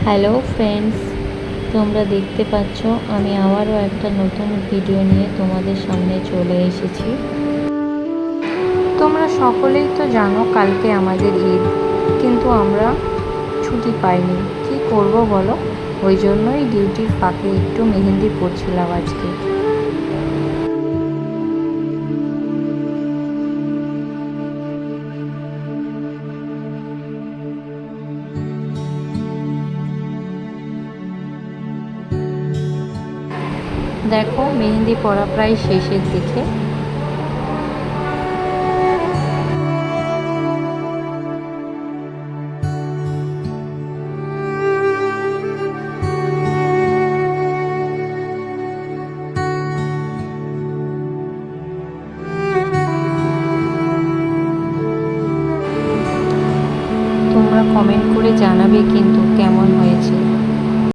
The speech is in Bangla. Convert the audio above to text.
হ্যালো ফ্রেন্ডস, তোমরা দেখতে পাচ্ছ আমি আবারও একটা নতুন ভিডিও নিয়ে তোমাদের সামনে চলে এসেছি। তোমরা সকলেই তো জানো কালকে আমাদের ঈদ, কিন্তু আমরা ছুটি পাইনি। কি করব বলো, ওই জন্যই ডিউটির ফাঁকে একটু মেহেন্দি পড়ছিলাম আজকে। দেখো মেহেন্দি পড়া প্রায় শেষের দিকে। তোমরা কমেন্ট করে জানাবে কিন্তু কেমন